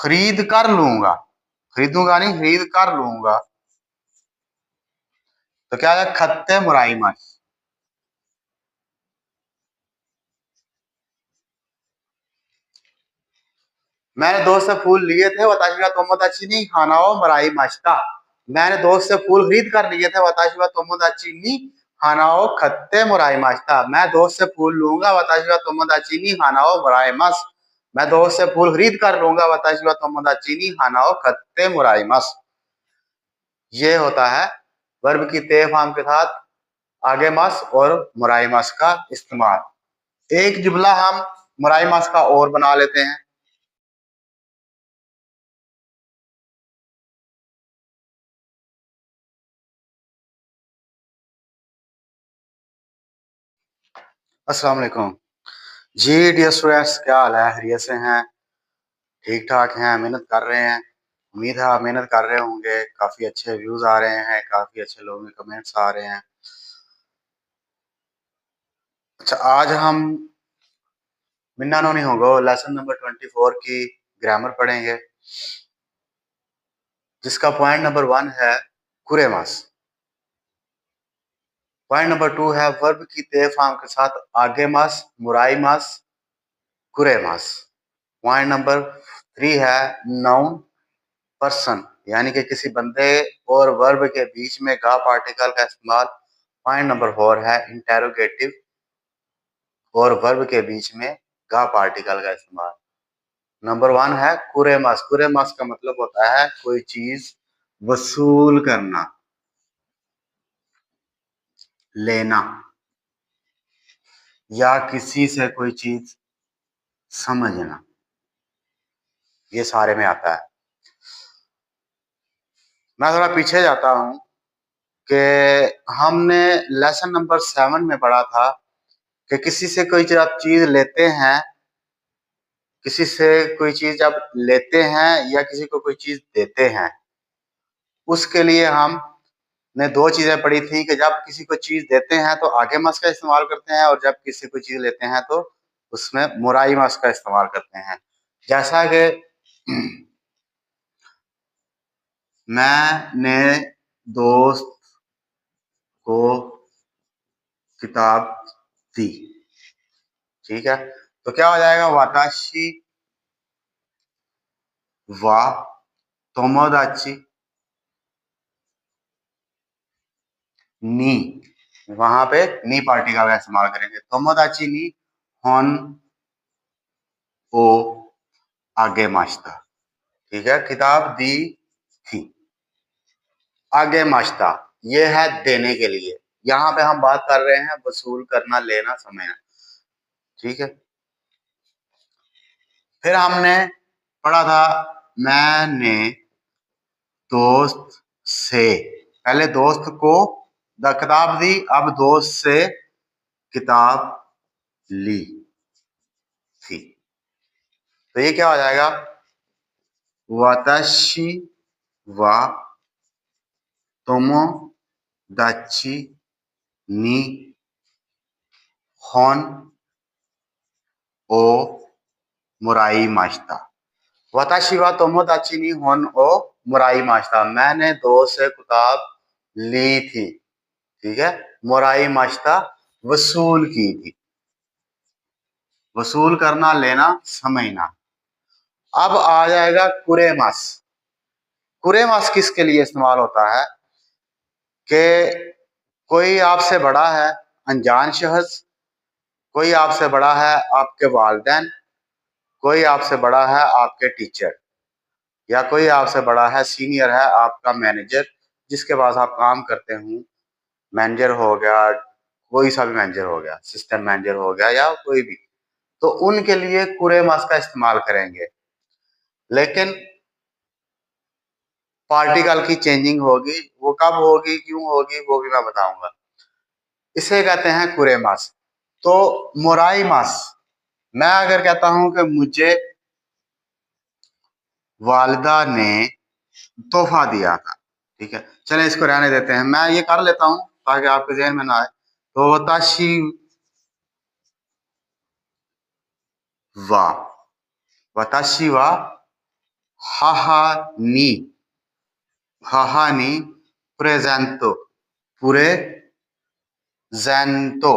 खरीद कर लूंगा, खरीदूंगा नहीं, खरीद कर लूंगा। तो क्या है, खत्ते मुराइमस। मैंने दोस्त से फूल लिए थे, वताशी वा तोमोदाची नी हानाओ मुराइमाशिता। मैंने दोस्त से फूल खरीद कर लिए थे, वताशी वा तोमोदाची नी हानाओ खत्ते मुराइमाशिता। मैं दोस्त से फूल लूंगा, वताशी वा तोमोदाची नी हानाओ मुराइमस। मैं दोस्त से फूल खरीद कर लूंगा, वताशी वा तोमोदाची नी हानाओ खत्ते मुराइमस। ये होता है वर्ब की ते फॉर्म के साथ आगे मस और मुराइमस का इस्तेमाल। एक जुमला हम मुराइमस का और बना लेते हैं। अस्सलाम वालेकुम जी डियर स्टूडेंट्स, क्या हाल है? खैरियत से हैं? ठीक ठाक हैं? मेहनत कर रहे हैं? उम्मीद है आप मेहनत कर रहे होंगे। काफी अच्छे व्यूज आ रहे हैं, काफी अच्छे लोगों के कमेंट्स आ रहे हैं। अच्छा, आज हम मिन्ना नो नहीं होगा लेसन नंबर 24 की ग्रामर पढ़ेंगे, जिसका पॉइंट नंबर 1 है कुरेमास। पॉइंट नंबर 2 है वर्ब की ते फॉर्म के साथ आगे मास, मुराई मास, कुरे मास। पॉइंट नंबर 3 है नाउन पर्सन, यानी कि किसी बंदे और वर्ब के बीच में गा पार्टिकल का इस्तेमाल। पॉइंट नंबर 4 है इंटेरोगेटिव और वर्ब के बीच में गा पार्टिकल का इस्तेमाल। नंबर 1 है कुरेमास। कुरेमास का मतलब होता है कोई चीज वसूल करना, लेना, या किसी से कोई चीज समझना, ये सारे में आता है। मैं थोड़ा पीछे जाता हूं कि हमने लेसन नंबर 7 में पढ़ा था कि किसी से कोई चीज लेते हैं, किसी से कोई चीज जब लेते हैं या किसी को कोई चीज देते हैं, उसके लिए हमने दो चीजें पढ़ी थी कि जब किसी को चीज देते हैं तो आगे मस का इस्तेमाल करते हैं, और जब किसी को चीज लेते हैं तो उसमें मुराई मस का इस्तेमाल करते हैं। जैसा कि मैंने दोस्त को किताब दी, ठीक है, तो क्या हो जाएगा, वाताशी वा तोमोदाची नी, वहां पे नी पार्टिकल का इस्तेमाल करेंगे। तोमोदाची नी होन ओ आगे माश्ता, ठीक है, किताब दी थी। आगे माश्ता ये है देने के लिए। यहाँ पे हम बात कर रहे हैं वसूल करना, लेना, समझना, ठीक है। फिर हमने पढ़ा था मैंने दोस्त से, पहले दोस्त को किताब दी, अब दोस्त से किताब ली थी। तो ये क्या हो जाएगा, वाताशी वा तोमोदाची नी होन ओ मुराई माश्ता। वाताशी वा तोमोदाची नी होन ओ मुराई माश्ता, मैंने दोस्त से किताब ली थी, ठीक है। मुराई माश्ता वसूल की थी, वसूल करना, लेना, समझना। अब आ जाएगा कुरेमास। कुरेमास किसके लिए इस्तेमाल होता है कि कोई आपसे बड़ा है, अनजान शख्स, कोई आपसे बड़ा है आपके वालिदैन, कोई आपसे बड़ा है आपके टीचर, या कोई आपसे बड़ा है, सीनियर है आपका मैनेजर, जिसके पास आप काम करते हो। मैनेजर हो गया, कोई सा भी मैनेजर हो गया, असिस्टेंट मैनेजर हो गया, या कोई भी, तो उनके लिए कुरेमास का इस्तेमाल करेंगे। लेकिन पार्टिकल की चेंजिंग होगी, वो कब होगी, क्यों होगी, वो भी मैं बताऊंगा। इसे कहते हैं कुरेमास। तो मोराई मास, मैं अगर कहता हूं कि मुझे वालिदा ने तोहफा दिया था, ठीक है, चले इसको रहने देते हैं, मैं ये कर लेता हूं ताकि आपके जहन में ना आए। तो वताशी वा, वताशी वा हाहा नी, हाहा नी प्रेजेंतो, पूरे जैंतो,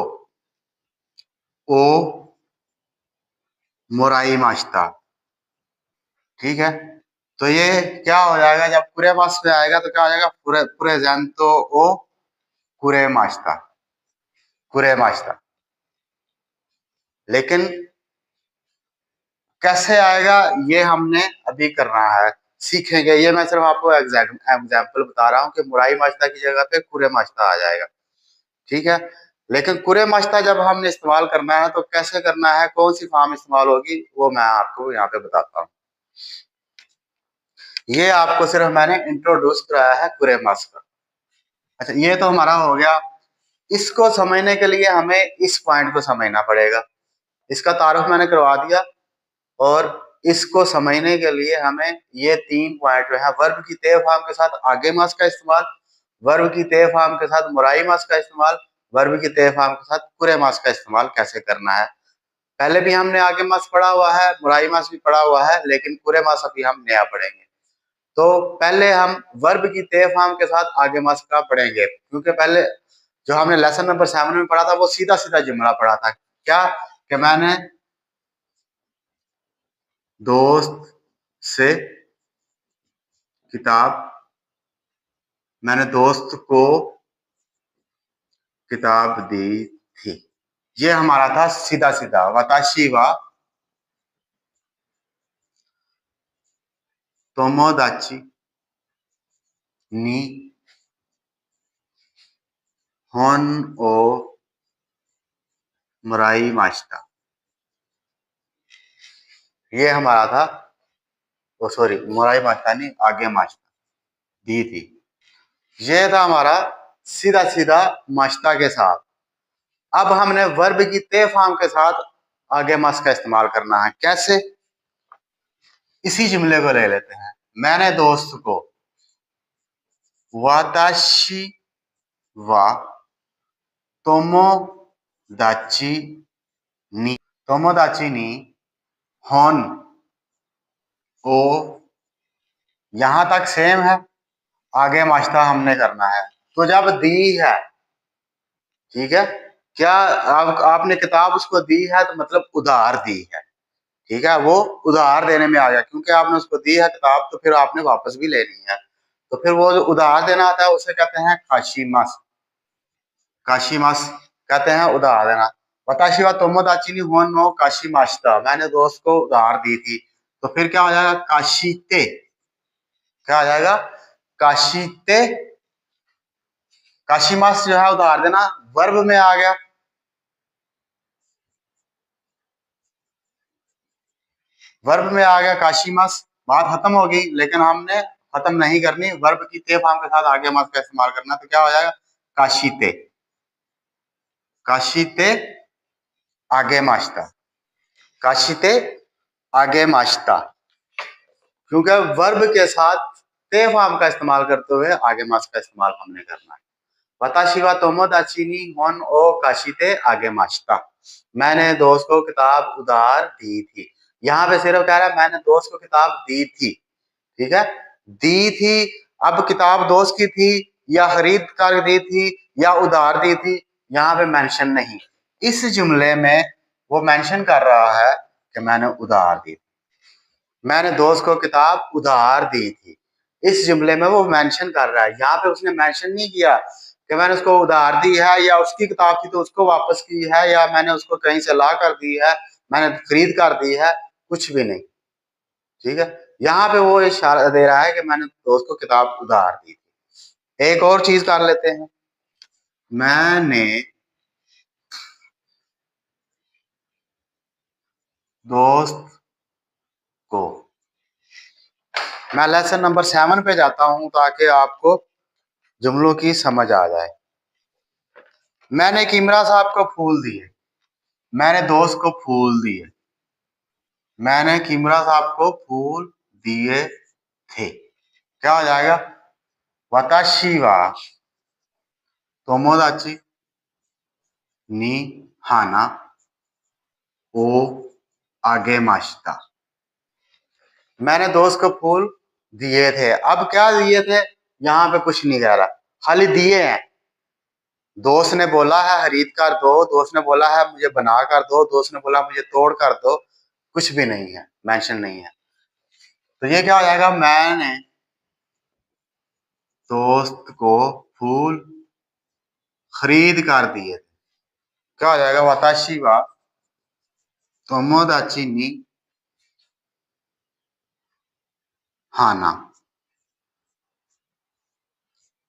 ओ मोराई मास्ता। ठीक है, तो ये क्या हो जाएगा, जब पूरे मास पे आएगा तो क्या हो जाएगा, पूरे पूरे जैंतो ओ कुरे मास्ता, कुरे मास्ता। लेकिन कैसे आएगा ये हमने अभी करना है, सीखेंगे। ये मैं सिर्फ आपको एग्जाम्पल बता रहा हूँ कि मुराई मास्ता की जगह पे कुरे मास्ता आ जाएगा। ठीक है, लेकिन कुरे मास्ता जब हमने इस्तेमाल करना है तो कैसे करना है, कौन सी फॉर्म इस्तेमाल होगी, वो मैं आपको यहाँ पे बताता हूँ। ये आपको सिर्फ मैंने इंट्रोड्यूस कराया है कुरे मास्ता। अच्छा, ये तो हमारा हो गया। इसको समझने के लिए हमें इस पॉइंट को समझना पड़ेगा। इसका तारुफ मैंने करवा दिया, और इसको समझने के लिए हमें ये 3 पॉइंट जो है, वर्ब की तय फॉर्म के साथ आगे मास का इस्तेमाल, वर्ब की तय फॉर्म के साथ मुराई मास का इस्तेमाल, वर्ब की तय फॉर्म के साथ कुरे मास का इस्तेमाल कैसे करना है। पहले भी हमने आगे मास पढ़ा हुआ है, मुराई मास भी पढ़ा हुआ है, लेकिन कुरे मास अभी हम नया पढ़ेंगे। तो पहले हम वर्ब की तय फॉर्म के साथ आगे मास का पढ़ेंगे, क्योंकि पहले जो हमने लेसन नंबर 7 में पढ़ा था वो सीधा सीधा जुमला पढ़ा था। क्या कि मैंने दोस्त से किताब, मैंने दोस्त को किताब दी थी। ये हमारा था सीधा सीधा, वताशी वा तोमोदाची नी होन ओ मुराई मास्ता। ये हमारा था, ओ सॉरी, मुराई मास्ता नहीं, आगे मास्ता दी थी। ये था हमारा सीधा सीधा मास्ता के साथ। अब हमने वर्ब की तय फॉर्म के साथ आगे मास का इस्तेमाल करना है। कैसे, इसी जुमले को ले लेते हैं। मैंने दोस्त को, वाताशी वा तोमोदाची नी, तोमोदाची नी होन ओ, यहां तक सेम है, आगे मास्ता हमने करना है। तो जब दी है, ठीक है, क्या आपने किताब उसको दी है, तो मतलब उधार दी है। ठीक है, वो उधार देने में आ गया, क्योंकि आपने उसको दी है किताब तो फिर आपने वापस भी लेनी है। तो फिर वो जो उधार देना आता है उसे कहते हैं काशीमास, काशीमास कहते हैं उधार देना। वताशी वा तोमोदाची नी होन नो काशीमास्ता, मैंने दोस्त को उधार दी थी। तो फिर क्या हो जाएगा, काशीते, क्या आ जाएगा, काशीते। काशीमास जो है उधार देना, वर्ब में आ गया। वर्ब में आ गया काशीमास, बात खत्म हो गई। लेकिन हमने खत्म नहीं करनी, वर्ब की ते फॉर्म के साथ आगे मास का इस्तेमाल करना। तो क्या हो जाएगा, काशीते, काशीते आगे मास्ता, काशीते आगे मास्ता। क्योंकि वर्ब के साथ ते फॉर्म का इस्तेमाल करते हुए आगे मास का इस्तेमाल हमने करना है। वताशी वा तोमोदाची नी होन ओ काशीते आगे मास्ता, मैंने दोस्त को किताब उधार दी थी। यहाँ पे सिर्फ कह रहा है मैंने दोस्त को किताब दी थी। ठीक है, दी थी। अब किताब दोस्त की थी, या खरीद कर दी थी, या उधार दी थी, यहाँ पे मेंशन नहीं। इस जुमले में वो मेंशन कर रहा है कि मैंने उधार दी, मैंने दोस्त को किताब उधार दी थी। इस जुमले में वो मेंशन कर रहा है। यहाँ पे उसने मेंशन नहीं किया कि मैंने उसको उधार दी है, या उसकी किताब थी तो उसको वापस की है, या मैंने उसको कहीं से ला कर दी है, मैंने खरीद कर दी है, कुछ भी नहीं। ठीक है, यहाँ पे वो इशारा दे रहा है कि मैंने दोस्त को किताब उधार दी थी। एक और चीज कर लेते हैं, मैंने दोस्त को, मैं लेसन नंबर 7 पे जाता हूं ताकि आपको जुमलों की समझ आ जाए। मैंने किमरा साहब को फूल दिए, मैंने दोस्त को फूल दिए, मैंने किमरा साहब को फूल दिए थे। क्या हो जाएगा, वताशी वा तोमोदाची नी हाना ओ आगे मास्ता। मैंने दोस्त को फूल दिए थे। अब क्या दिए थे, यहाँ पे कुछ नहीं कह रहा, खाली दिए हैं। दोस्त ने बोला है खरीद कर दो, दोस्त ने बोला है मुझे बना कर दो, दोस्त ने बोला मुझे तोड़ कर दो, कुछ भी नहीं है, मेंशन नहीं है। तो ये क्या हो जाएगा, मैंने दोस्त को फूल खरीद कर दिए थे। क्या हो जाएगा, वाताशी वा तोमोदाची नी हाना।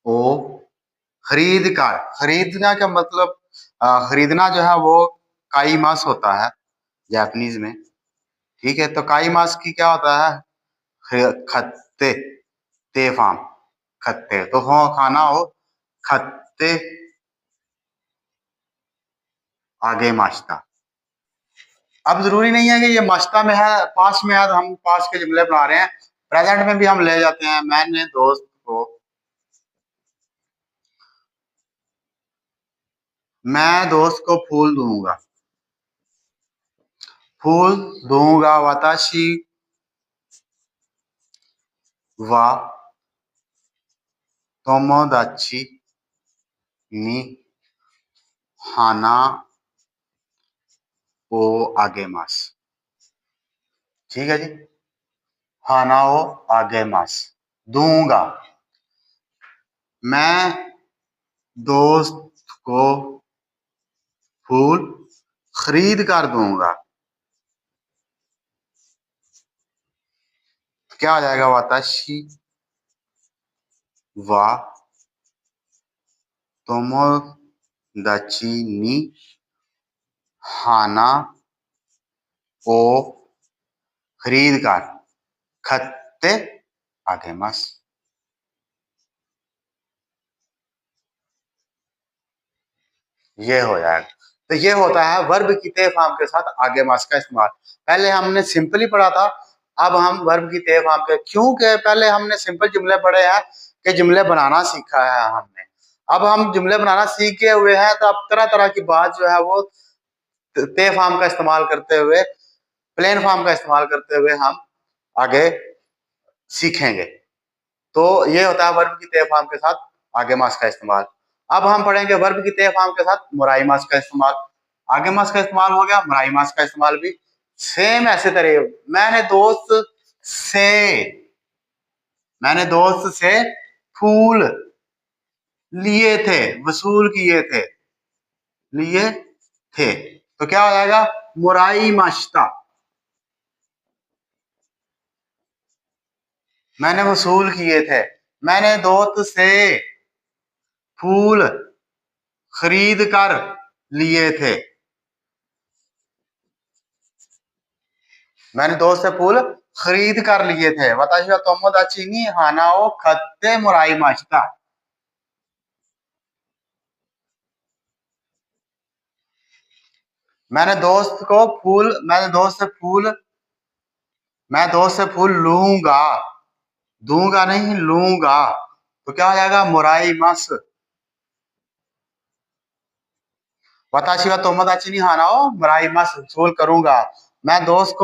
ओ खरीद कर, खरीदना का मतलब खरीदना जो है वो काई मास होता है जापानीज में। ठीक है, तो काई मास की क्या होता है, खत्ते, ते फार्म, खत्ते तो हो खाना हो, खत्ते आगे माश्ता। अब जरूरी नहीं है कि ये माश्ता में है, पास में है तो हम पास के जुमले बना रहे हैं, प्रेजेंट में भी हम ले जाते हैं। मैंने दोस्त को, मैं दोस्त को फूल दूंगा, फूल दूंगा, वाताशी वा तोमोदाची नी हाना ओ आगे मास। ठीक है जी, हाना ओ आगे मास, दूंगा, मैं दोस्त को फूल खरीद कर दूंगा। क्या आ जाएगा, वाताशी वा तोमोदाची नी हाना ओ खरीद कर खत्ते आगे मास। ये हो जाएगा। तो ये होता है वर्ब की ते फॉर्म के साथ आगे मास का इस्तेमाल। पहले हमने सिंपली पढ़ा था, अब हम वर्ब की ते फॉर्म के, क्योंकि पहले हमने सिंपल जुमले पढ़े हैं कि जुमले बनाना सीखा है हमने। अब हम जुमले बनाना सीखे हुए हैं, तो अब तरह तरह की बात जो है वो ते फॉर्म का इस्तेमाल करते हुए, प्लेन फॉर्म का इस्तेमाल करते हुए हम आगे सीखेंगे। तो ये होता है वर्ब की ते फॉर्म के साथ आगे मास का इस्तेमाल। अब हम पढ़ेंगे वर्ब की ते फॉर्म के साथ मुराई मास का इस्तेमाल। आगे मास का इस्तेमाल हो गया, मुराई मास का इस्तेमाल भी सेम ऐसे तरह। से मैंने दोस्त से फूल लिए थे, वसूल किए थे, लिए थे, तो क्या हो जाएगा, मुराई माश्ता। मैंने वसूल किए थे, मैंने दोस्त से फूल खरीद कर लिए थे, मैंने दोस्त से फूल खरीद कर लिए थे। वाताशी वा तोमोदाची नी हाना ओ खत्ते मुराई माश्ता। मैंने दोस्त से फूल लूंगा, दूंगा नहीं, लूंगा, तो क्या हो जाएगा, मुराई मस। वाताशी वा तोमोदाची नी हाना ओ मुराई मस, वसूल करूंगा। मैं दोस्त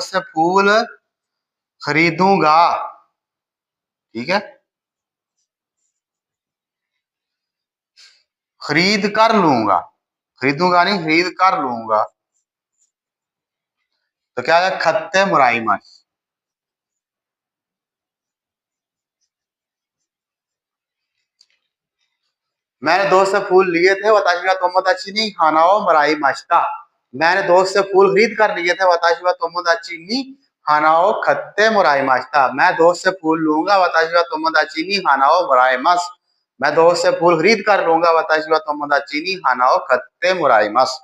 से फूल खरीदूंगा। ठीक है, खरीद कर लूंगा, खरीदूंगा नहीं, खरीद कर लूंगा, तो क्या है, खत्ते मुराई मस। मैंने दोस्त से फूल लिए थे, वाताशी वा तोमोदाची नी हाना ओ मुराई माश्ता। मैंने दोस्त से फूल खरीद कर लिए थे, वाताशी वा तोमोदाची नी हाना ओ खत्ते मुराई माश्ता। मैं दोस्त से फूल लूंगा, वाताशी वा तोमोदाची नी हाना ओ मुराई मस। मैं दोस्त से फूल खरीद कर लूंगा, वाताशी वा तोमोदाची नी हाना ओ खत्ते मुराई मस।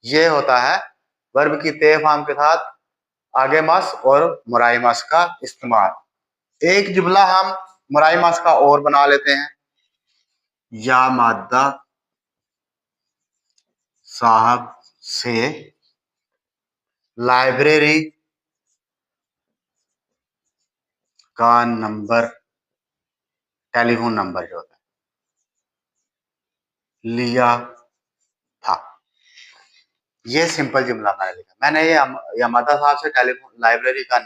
ये होता है वर्ब की ते फॉर्म के साथ आगे मास और मुराई मास का इस्तेमाल। एक जुमला हम मुराई मास का और बना लेते हैं। या मादा साहब से लाइब्रेरी का नंबर, टेलीफोन नंबर जो होता है, लिया था। ये सिंपल जुमला मैंने लिखा। मैंने ये यामादा साहब से टेलीफोन लाइब्रेरी का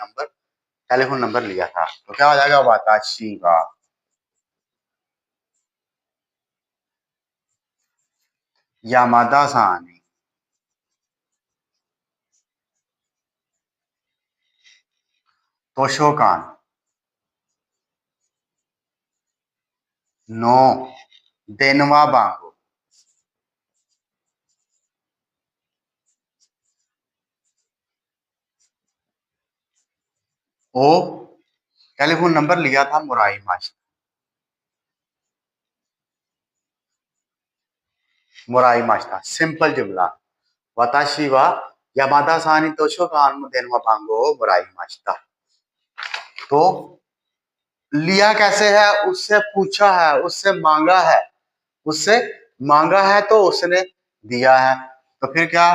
टेलीफोन नंबर लिया था। तो क्या हो जाएगा, वाताशी गा यामादा सान तोशोकान नो देनवा बांगो। ओ टेलीफोन नंबर लिया था मुराई माश मुराई माश्ता। सिंपल जुमला, वाताशी वा यामादा सानी तोशोकान देनवा बांगो मुराई माश्ता। तो लिया कैसे है, उससे पूछा है, उससे मांगा है, उससे मांगा है तो उसने दिया है। तो फिर क्या